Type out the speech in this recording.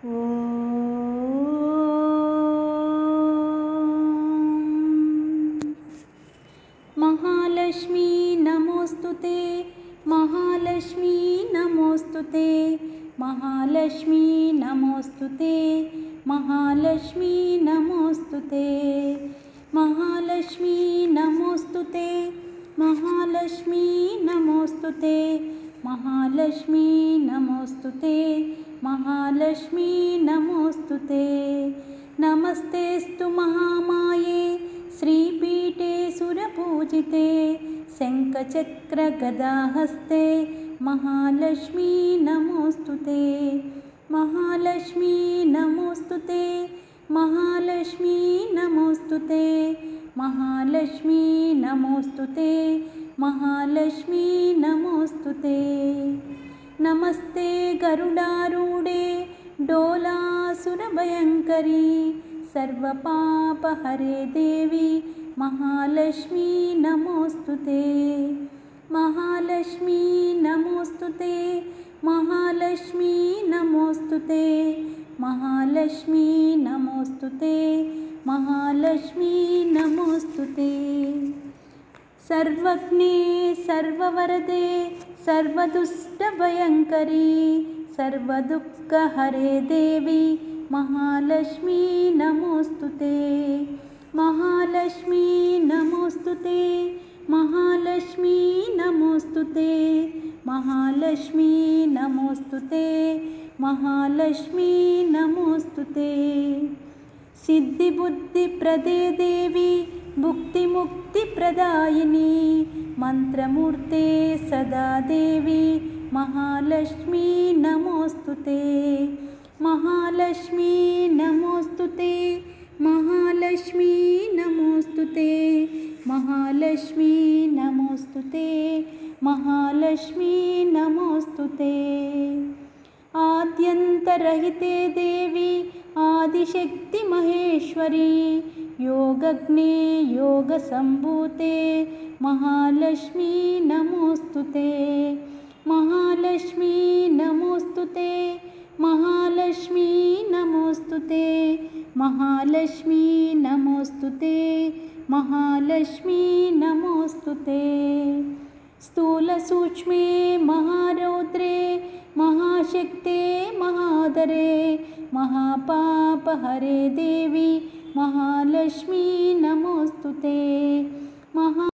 महालक्ष्मी नमोस्तुते, महालक्ष्मी नमोस्तुते, महालक्ष्मी नमोस्तुते, महालक्ष्मी नमोस्तुते, महालक्ष्मी नमोस्तुते, महालक्ष्मी नमोस्तुते, महालक्ष्मी नमोस्तुते, महालक्ष्मी नमोस्तुते। नमस्तेस्तु महामाये श्रीपीठे सुरपूजिते, शङ्खचक्रगदाहस्ते, महालक्ष्मी नमोस्तुते, महालक्ष्मी नमोस्तुते, महालक्ष्मी नमोस्तुते, महालक्ष्मी नमोस्तुते, महालक्ष्मी नमोस्तुते। नमस्ते गरुडारूढे डोलासुरभयङ्करी, सर्वपापहरे देवी, महालक्ष्मी नमोस्तुते, महालक्ष्मी नमोस्तुते, महालक्ष्मी नमोस्तुते, महालक्ष्मी नमोस्तुते, महालक्ष्मी नमोस्तुते। सर्वज्ञे सर्ववरदे सर्वदुष्टभयङ्करी, सर्वदुःखहरे देवी, महालक्ष्मी नमोस्तुते, महालक्ष्मी नमोस्तुते, महालक्ष्मी नमोस्तुते, महालक्ष्मी नमोस्तुते, महालक्ष्मी नमोस्तुते। सिद्धिबुद्धिप्रदे देवी, भुक्तिमुक्तिप्रदायिनी, मंत्रमूर्ते सदा देवी, महालक्ष्मी नमोस्तुते, महालक्ष्मी नमोस्तुते, महालक्ष्मी नमोस्तुते, महालक्ष्मी नमोस्तुते, महालक्ष्मी नमोस्तुते। आद्यन्तरहिते देवी, आदिशक्ति महेश्वरी, योगज्ञे योगसम्भूते, महालक्ष्मी नमोस्तुते, महालक्ष्मी नमोस्तुते, महालक्ष्मी नमोस्तुते, महालक्ष्मी नमोस्तुते, महालक्ष्मी नमोस्तुते। स्थूलसूक्ष्मे महारौद्रे, महाशक्ते महादरे, महापापहरे देवी, महालक्ष्मी नमोस्तुते,